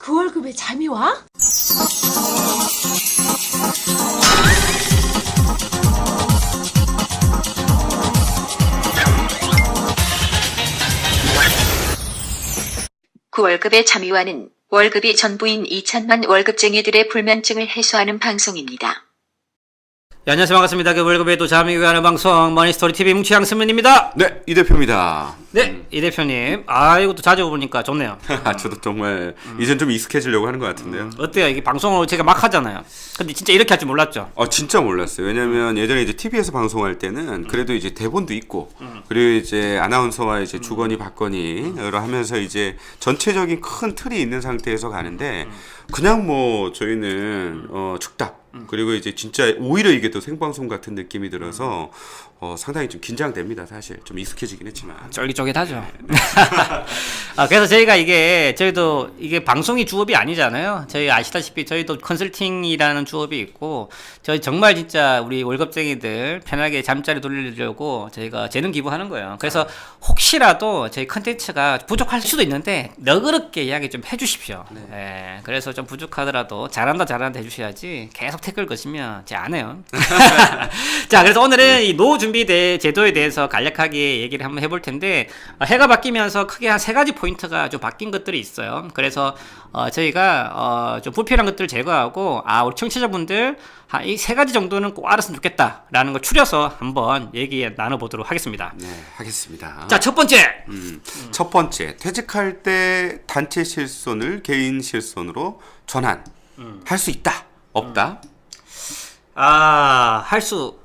그 월급에 잠이 와? 그 월급의 잠이와는 월급이 전부인 2천만 월급쟁이들의 불면증을 해소하는 방송입니다. 네, 안녕하세요. 반갑습니다. 그 월급에도 잠이 가는 방송 머니스토리TV 뭉치양 스민입니다. 네, 이 대표입니다. 네, 이 대표님. 이것도 자주 보니까 좋네요. 저도 정말 이젠 좀 익숙해지려고 하는 것 같은데요. 어때요? 이게 방송을 제가 막 하잖아요. 근데 진짜 이렇게 할 줄 몰랐죠? 진짜 몰랐어요. 왜냐면 예전에 이제 TV에서 방송할 때는 그래도 이제 대본도 있고, 그리고 이제 아나운서와 이제 주거니 받거니를 하면서 이제 전체적인 큰 틀이 있는 상태에서 가는데, 그냥 뭐 저희는 즉답, 그리고 이제 진짜 오히려 이게 더 생방송 같은 느낌이 들어서 상당히 좀 긴장됩니다. 사실 좀 익숙해지긴 했지만 쫄깃쫄깃하죠. 그래서 저희도 이게 방송이 주업이 아니잖아요. 저희 아시다시피 저희도 컨설팅이라는 주업이 있고, 저희 정말 진짜 우리 월급쟁이들 편하게 잠자리 돌리려고 저희가 재능 기부하는 거예요. 그래서 혹시라도 저희 컨텐츠가 부족할 수도 있는데 너그럽게 이야기 좀 해주십시오. 네, 그래서 좀 부족하더라도 잘한다 해주셔야지 계속 댓글 거시면 제가 안 해요. 자, 그래서 오늘은 이 노후 준비 제도에 대해서 간략하게 얘기를 한번 해볼 텐데, 해가 바뀌면서 크게 한 3가지 포인트가 좀 바뀐 것들이 있어요. 그래서 저희가 좀 불필요한 것들을 제거하고, 우리 청취자분들 이 3가지 정도는 꼭 알았으면 좋겠다라는 걸 추려서 한번 얘기 나눠보도록 하겠습니다. 네, 하겠습니다. 자, 첫 번째. 첫 번째, 퇴직할 때 단체 실손을 개인 실손으로 전환 할 수 있다, 없다? 할 수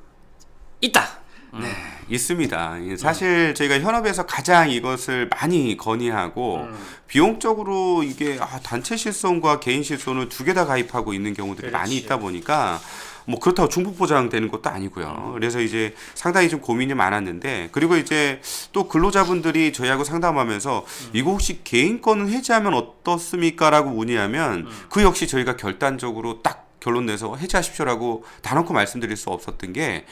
있다. 네, 있습니다. 사실 저희가 현업에서 가장 이것을 많이 건의하고, 비용적으로 이게 단체 실손과 개인 실손을 두 개 다 가입하고 있는 경우들이 많이 있다 보니까 뭐 그렇다고 중복 보장되는 것도 아니고요. 그래서 이제 상당히 좀 고민이 많았는데, 그리고 이제 또 근로자분들이 저희하고 상담하면서 이거 혹시 개인 거는 해지하면 어떻습니까라고 문의하면 그 역시 저희가 결단적으로 딱 결론 내서 해지하십시오라고 단언코 말씀드릴 수 없었던 게,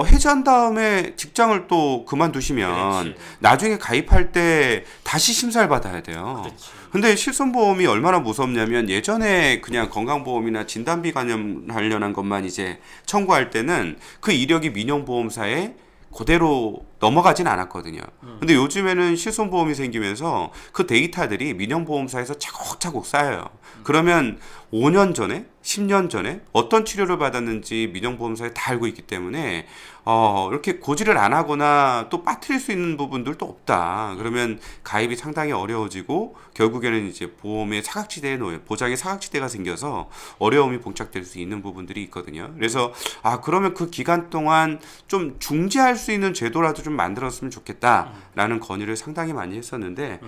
해지한 다음에 직장을 또 그만두시면 그렇지. 나중에 가입할 때 다시 심사를 받아야 돼요. 근데 실손보험이 얼마나 무섭냐면, 예전에 그냥 건강보험이나 진단비 관련한 것만 이제 청구할 때는 그 이력이 민영보험사에 그대로 넘어가진 않았거든요. 근데 요즘에는 실손보험이 생기면서 그 데이터들이 민영보험사에서 차곡차곡 쌓여요. 그러면 5년 전에, 10년 전에 어떤 치료를 받았는지 민영보험사에 다 알고 있기 때문에 이렇게 고지를 안 하거나 또 빠뜨릴 수 있는 부분들도 없다. 그러면 가입이 상당히 어려워지고, 결국에는 이제 보험의 사각지대에 놓여, 보장의 사각지대가 생겨서 어려움이 봉착될 수 있는 부분들이 있거든요. 그래서 그러면 그 기간 동안 좀 중지할 수 있는 제도라도 좀 만들었으면 좋겠다라는 건의를 상당히 많이 했었는데,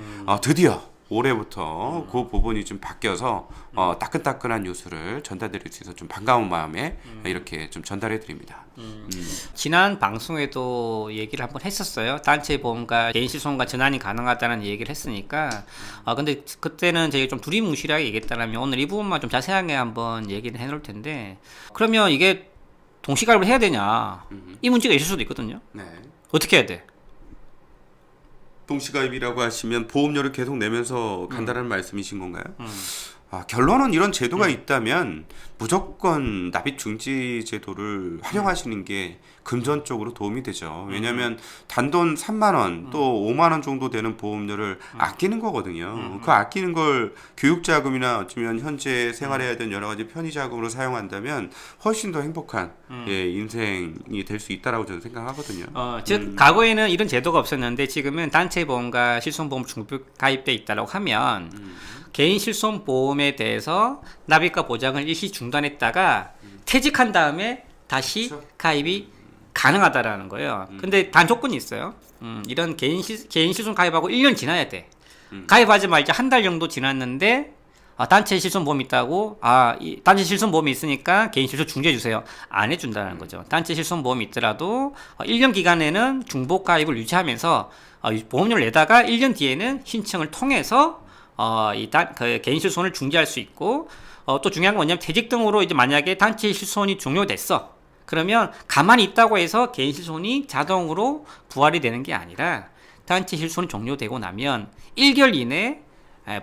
드디어 올해부터 그 부분이 좀 바뀌어서 따끈따끈한 뉴스를 전달드릴 수 있어서 좀 반가운 마음에 이렇게 좀 전달해 드립니다. 지난 방송에도 얘기를 한번 했었어요. 단체 보험과 개인 실손과 전환이 가능하다는 얘기를 했으니까. 근데 그때는 저희가 좀 두리뭉실하게 얘기했다면, 오늘 이 부분만 좀 자세하게 한번 얘기를 해놓을 텐데, 그러면 이게 동시가입을 해야 되냐, 이 문제가 있을 수도 있거든요. 네. 어떻게 해야 돼? 동시가입이라고 하시면 보험료를 계속 내면서 간다는 말씀이신 건가요? 결론은 이런 제도가 있다면 무조건 납입 중지 제도를 활용하시는 게 금전적으로 도움이 되죠. 왜냐하면 단돈 3만 원 또 5만 원 정도 되는 보험료를 아끼는 거거든요. 그 아끼는 걸 교육자금이나 어쩌면 현재 생활해야 되는 여러 가지 편의자금으로 사용한다면 훨씬 더 행복한 인생이 될 수 있다라고 저는 생각하거든요. 즉 과거에는 이런 제도가 없었는데, 지금은 단체 보험과 실손보험 중복 가입돼 있다라고 하면 개인 실손보험에 대해서 납입과 보장을 일시 중단했다가 퇴직한 다음에 다시 그렇죠. 가입이 가능하다라는 거예요. 근데 단 조건이 있어요. 이런 개인 실손 가입하고 1년 지나야 돼. 가입하지 말자 한 달 정도 지났는데, 단체 실손보험이 있다고, 이 단체 실손보험이 있으니까 개인 실손 중지해 주세요, 안 해준다는 거죠. 단체 실손보험이 있더라도 1년 기간에는 중복 가입을 유지하면서 보험료를 내다가 1년 뒤에는 신청을 통해서 그 개인 실손을 중지할 수 있고, 또 중요한 건 뭐냐면, 퇴직 등으로 이제 만약에 단체 실손이 종료됐어, 그러면 가만히 있다고 해서 개인 실손이 자동으로 부활이 되는 게 아니라, 단체 실손이 종료되고 나면 1개월 이내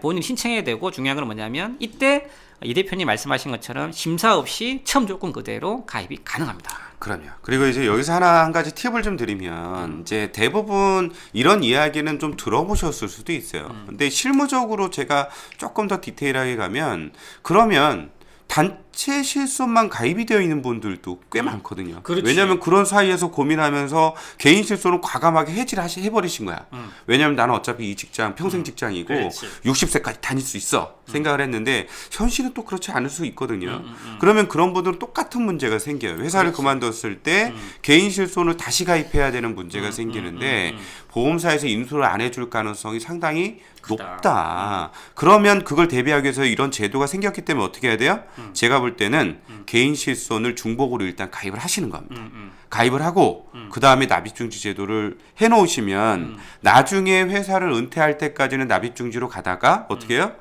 본인이 신청해야 되고 중요한 건 뭐냐면 이때 이 대표님 말씀하신 것처럼 심사 없이 처음 조건 그대로 가입이 가능합니다. 그럼요. 그리고 이제 여기서 한 가지 팁을 좀 드리면 이제 대부분 이런 이야기는 좀 들어보셨을 수도 있어요. 근데 실무적으로 제가 조금 더 디테일하게 가면 그러면 단체 실손만 가입이 되어 있는 분들도 꽤 많거든요. 그렇지. 왜냐하면 그런 사이에서 고민하면서 개인 실손을 과감하게 해지를 해버리신 거야. 왜냐하면 나는 어차피 이 직장 평생 직장이고 그렇지. 60세까지 다닐 수 있어 생각을 했는데 현실은 또 그렇지 않을 수 있거든요. 그러면 그런 분들은 똑같은 문제가 생겨요. 회사를 그만뒀을 때 개인 실손을 다시 가입해야 되는 문제가 생기는데 보험사에서 인수를 안 해줄 가능성이 상당히 높다. 그러면 그걸 대비하기 위해서 이런 제도가 생겼기 때문에 어떻게 해야 돼요? 제가 볼 때는 개인 실손을 중복으로 일단 가입을 하시는 겁니다. 가입을 하고 그 다음에 납입중지 제도를 해놓으시면 나중에 회사를 은퇴할 때까지는 납입중지로 가다가 어떻게 해요?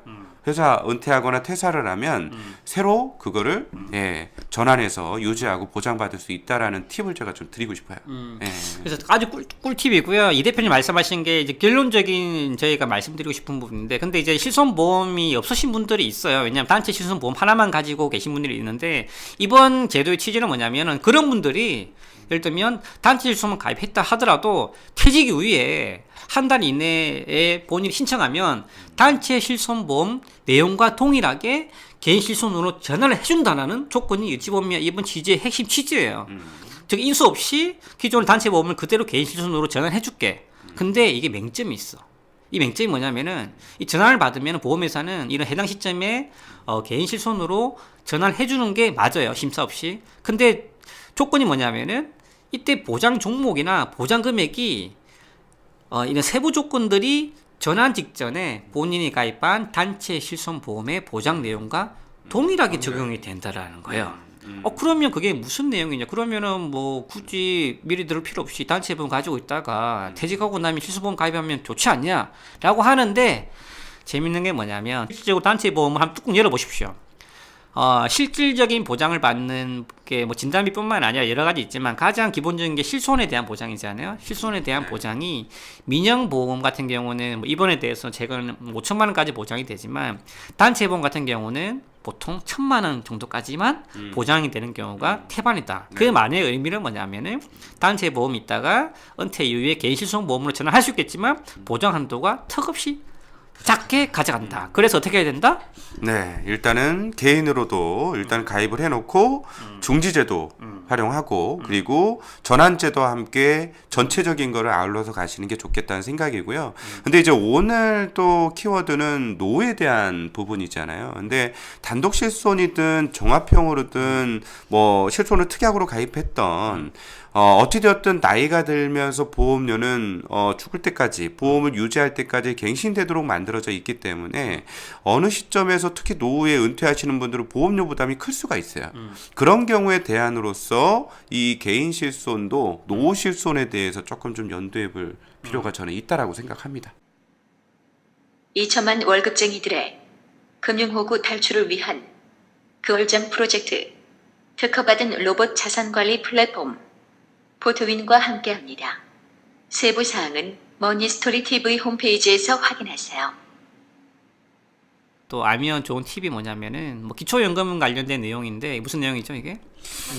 회사 은퇴하거나 퇴사를 하면 새로 그거를 전환해서 유지하고 보장받을 수 있다라는 팁을 제가 좀 드리고 싶어요. 예. 그래서 아주 꿀팁이고요. 이 대표님 말씀하신 게 이제 결론적인 저희가 말씀드리고 싶은 부분인데, 근데 이제 실손보험이 없으신 분들이 있어요. 왜냐하면 단체 실손보험 하나만 가지고 계신 분들이 있는데, 이번 제도의 취지는 뭐냐면은 그런 분들이 예를 들면 단체 실손만 가입했다 하더라도 퇴직 이후에 한 달 이내에 본인이 신청하면 단체 실손보험 내용과 동일하게 개인 실손으로 전환을 해준다는 조건이 어찌 보면 이번 취지의 핵심 취지예요. 즉 인수 없이 기존 단체 보험을 그대로 개인 실손으로 전환해줄게. 근데 이게 맹점이 있어. 이 맹점이 뭐냐면은 이 전환을 받으면 보험회사는 이런 해당 시점에 개인 실손으로 전환을 해주는 게 맞아요. 심사 없이. 근데 조건이 뭐냐면은 이때 보장 종목이나 보장 금액이 이런 세부 조건들이 전환 직전에 본인이 가입한 단체 실손보험의 보장 내용과 동일하게 적용이 된다라는 거예요. 그러면 그게 무슨 내용이냐? 그러면은 뭐 굳이 미리 들을 필요 없이 단체 보험 가지고 있다가 퇴직하고 나면 실손보험 가입하면 좋지 않냐? 라고 하는데 재밌는 게 뭐냐면 실질적으로 단체 보험을 한번 뚜껑 열어보십시오. 실질적인 보장을 받는 게 뭐 진단비뿐만 아니라 여러 가지 있지만 가장 기본적인 게 실손에 대한 보장이잖아요. 실손에 대한 보장이 민영보험 같은 경우는 뭐 입원에 대해서 최근 5천만 원까지 보장이 되지만 단체 보험 같은 경우는 보통 1,000만 원 정도까지만 보장이 되는 경우가 태반이다. 그 말의 의미는 뭐냐면은 단체 보험이 있다가 은퇴 이후에 개인 실손 보험으로 전환할 수 있겠지만 보장 한도가 턱없이 작게 가져간다. 그래서 어떻게 해야 된다? 네, 일단은 개인으로도 일단 가입을 해놓고 중지제도 활용하고 그리고 전환제도와 함께 전체적인 거를 아울러서 가시는 게 좋겠다는 생각이고요. 근데 이제 오늘 또 키워드는 노에 대한 부분이잖아요. 근데 단독 실손이든 종합형으로든 뭐 실손을 특약으로 가입했던 어찌되었든 나이가 들면서 보험료는 죽을 때까지 보험을 유지할 때까지 갱신되도록 만들어져 있기 때문에 어느 시점에서 특히 노후에 은퇴하시는 분들은 보험료 부담이 클 수가 있어요. 그런 경우에 대안으로서 이 개인 실손도 노후 실손에 대해서 조금 좀 연두해 볼 필요가 저는 있다라고 생각합니다. 2천만 월급쟁이들의 금융호구 탈출을 위한 그월잠 프로젝트 특허받은 로봇 자산관리 플랫폼 포토윈과 함께합니다. 세부 사항은 머니스토리 TV 홈페이지에서 확인하세요. 또 알면 좋은 팁이 뭐냐면은 뭐 기초연금 관련된 내용인데 무슨 내용이죠 이게?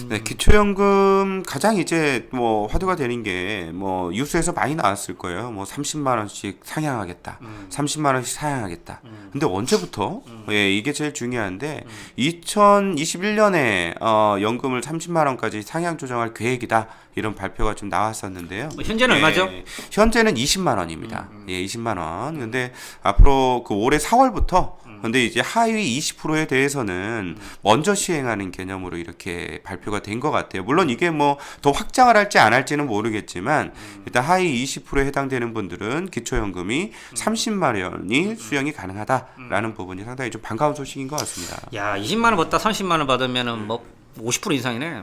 네, 기초연금 가장 이제 뭐 화두가 되는 게 뭐 뉴스에서 많이 나왔을 거예요. 뭐 30만 원씩 상향하겠다, 30만 원씩 상향하겠다. 근데 언제부터? 예, 이게 제일 중요한데 2021년에 연금을 30만 원까지 상향 조정할 계획이다. 이런 발표가 좀 나왔었는데요. 현재는 얼마죠? 현재는 20만 원입니다. 예, 20만 원. 근데 앞으로 그 올해 4월부터 근데 이제 하위 20%에 대해서는 먼저 시행하는 개념으로 이렇게 발표가 된 것 같아요. 물론 이게 뭐 더 확장을 할지 안 할지는 모르겠지만 일단 하위 20%에 해당되는 분들은 기초연금이 30만 원이 수령이 가능하다라는 부분이 상당히 좀 반가운 소식인 것 같습니다. 야, 20만 원 받다 30만 원 받으면은 뭐 50% 이상이네.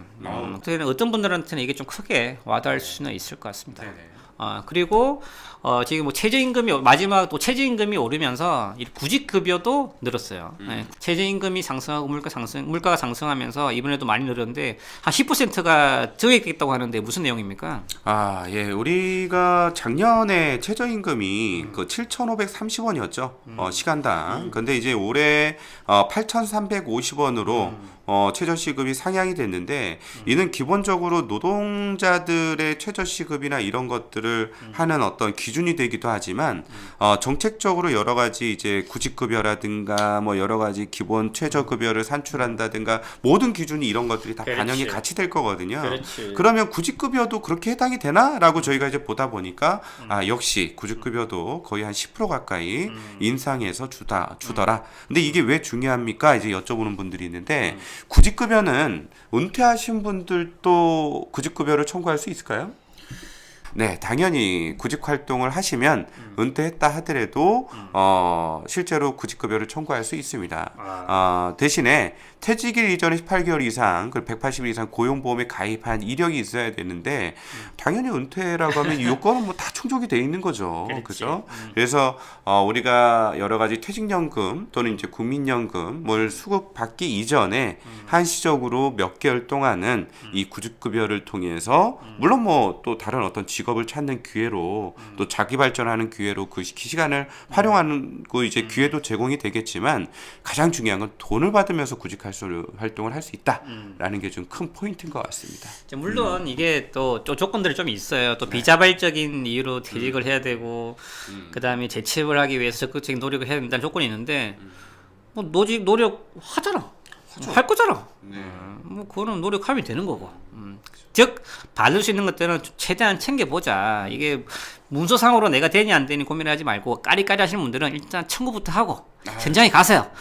어떤 분들한테는 이게 좀 크게 와닿을 수는 있을 것 같습니다. 그리고 지금 뭐 최저임금이 마지막 또 최저임금이 오르면서 이 구직급여도 늘었어요. 최저임금이 상승하고 물가가 상승하면서 이번에도 많이 늘었는데 한 10%가 증액됐다고 하는데 무슨 내용입니까? 아, 예. 우리가 작년에 최저임금이 그 7,530원이었죠. 시간당. 근데 이제 올해 8,350원으로 최저시급이 상향이 됐는데 이는 기본적으로 노동자들의 최저시급이나 이런 것들을 하는 어떤 기준이 되기도 하지만 정책적으로 여러 가지 이제 구직급여라든가 뭐 여러 가지 기본 최저급여를 산출한다든가 모든 기준이 이런 것들이 다 반영이 그렇지. 같이 될 거거든요. 그렇지. 그러면 구직급여도 그렇게 해당이 되나라고 저희가 이제 보다 보니까 역시 구직급여도 거의 한 10% 가까이 인상해서 주더라. 근데 이게 왜 중요합니까? 이제 여쭤보는 분들이 있는데 구직급여는 은퇴하신 분들도 구직급여를 청구할 수 있을까요? 네, 당연히 구직 활동을 하시면 은퇴했다 하더라도 실제로 구직급여를 청구할 수 있습니다. 대신에 퇴직일 이전에 18개월 이상, 그리고 180일 이상 고용보험에 가입한 이력이 있어야 되는데 당연히 은퇴라고 하면 이 요건은 뭐 다 충족이 돼 있는 거죠. 그죠? 그래서 우리가 여러 가지 퇴직연금 또는 이제 국민연금을 수급받기 이전에 한시적으로 몇 개월 동안은 이 구직급여를 통해서 물론 뭐 또 다른 어떤 직업을 찾는 기회로 또 자기 발전하는 기회로 그 시간을 활용하는 그 이제 기회도 제공이 되겠지만 가장 중요한 건 돈을 받으면서 구직 활동을 할 수 있다라는 게 좀 큰 포인트인 것 같습니다. 물론 이게 또 조건들이 좀 있어요. 또 비자발적인 이유로 퇴직을 해야 되고 그다음에 재취업을 하기 위해서 적극적인 노력을 해야 된다는 조건이 있는데 뭐 노력 하잖아. 할 거잖아. 뭐 그거는 노력하면 되는 거고. 즉 받을 수 있는 것들은 최대한 챙겨보자. 이게 문서상으로 내가 되니 안 되니 고민하지 말고 까리까리 하시는 분들은 일단 청구부터 하고 현장에 가세요.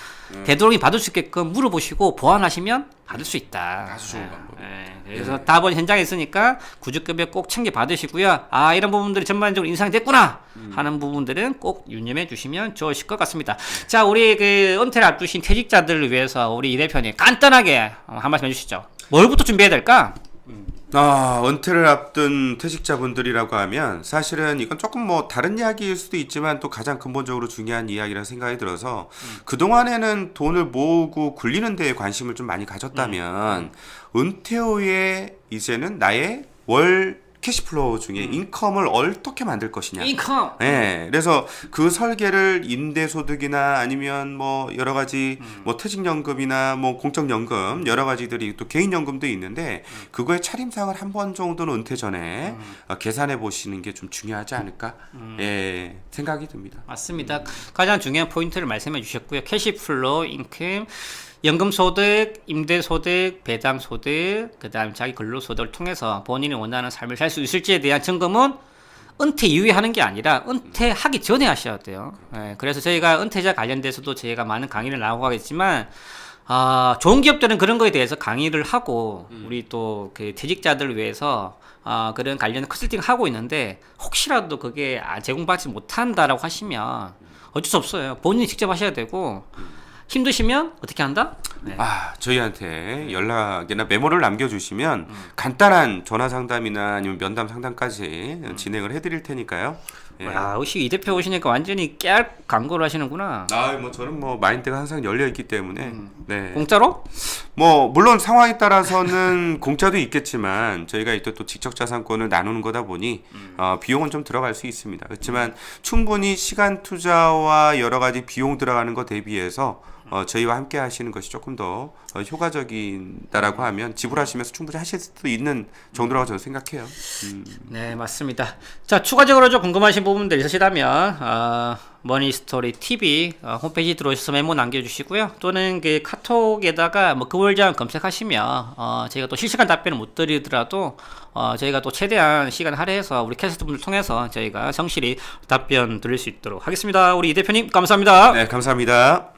되도록이면 받을 수 있게끔 물어보시고 보완하시면 받을 수 있다. 아주 좋은 방법. 그래서 답은 현장에 있으니까 구직급여 꼭 챙겨 받으시고요. 아 이런 부분들이 전반적으로 인상됐구나 하는 부분들은 꼭 유념해 주시면 좋으실 것 같습니다. 자 우리 그 은퇴를 앞두신 퇴직자들을 위해서 우리 이 대표님 간단하게 한 말씀 해주시죠. 뭘부터 준비해야 될까? 은퇴를 앞둔 퇴직자분들이라고 하면 사실은 이건 조금 뭐 다른 이야기일 수도 있지만 또 가장 근본적으로 중요한 이야기라는 생각이 들어서 그동안에는 돈을 모으고 굴리는 데에 관심을 좀 많이 가졌다면 은퇴 후에 이제는 나의 월 캐시플로우 중에 인컴을 어떻게 만들 것이냐. 인컴. 네, 그래서 그 설계를 임대소득이나 아니면 뭐 여러 가지 뭐 퇴직연금이나 뭐 공적연금 여러 가지들이 또 개인연금도 있는데 그거의 차림상을 한 번 정도는 은퇴 전에 계산해 보시는 게 좀 중요하지 않을까 예, 생각이 듭니다. 맞습니다. 가장 중요한 포인트를 말씀해 주셨고요. 캐시플로우, 인컴, 연금소득, 임대소득, 배당소득, 그 다음 자기 근로소득을 통해서 본인이 원하는 삶을 살 수 있을지에 대한 점검은 은퇴 이후에 하는 게 아니라 은퇴하기 전에 하셔야 돼요. 그래서 저희가 은퇴자 관련돼서도 저희가 많은 강의를 나오고 하겠지만 좋은 기업들은 그런 거에 대해서 강의를 하고 우리 또 그 퇴직자들을 위해서 그런 관련 컨설팅 하고 있는데 혹시라도 그게 제공받지 못한다라고 하시면 어쩔 수 없어요. 본인이 직접 하셔야 되고 힘드시면 어떻게 한다? 네. 저희한테 연락이나 메모를 남겨주시면 간단한 전화 상담이나 아니면 면담 상담까지 진행을 해드릴 테니까요. 예. 와, 이 대표 오시니까 완전히 깨알 광고를 하시는구나. 뭐 저는 뭐 마인드가 항상 열려 있기 때문에 네. 공짜로? 뭐 물론 상황에 따라서는 공짜도 있겠지만 저희가 이때 또 지적자산권을 나누는 거다 보니 비용은 좀 들어갈 수 있습니다. 그렇지만 충분히 시간 투자와 여러 가지 비용 들어가는 것 대비해서 저희와 함께 하시는 것이 조금 더 효과적이다라고 하면 지불하시면서 충분히 하실 수도 있는 정도라고 저는 생각해요. 네, 맞습니다. 자, 추가적으로 좀 궁금하신 부분들 있으시다면 머니스토리 TV 홈페이지 들어오셔서 메모 남겨주시고요. 또는 그 카톡에다가 뭐 그월장 검색하시면 저희가 또 실시간 답변을 못 드리더라도 저희가 또 최대한 시간 할애해서 우리 캐스트분들 통해서 저희가 성실히 답변 드릴 수 있도록 하겠습니다. 우리 이 대표님 감사합니다. 네, 감사합니다.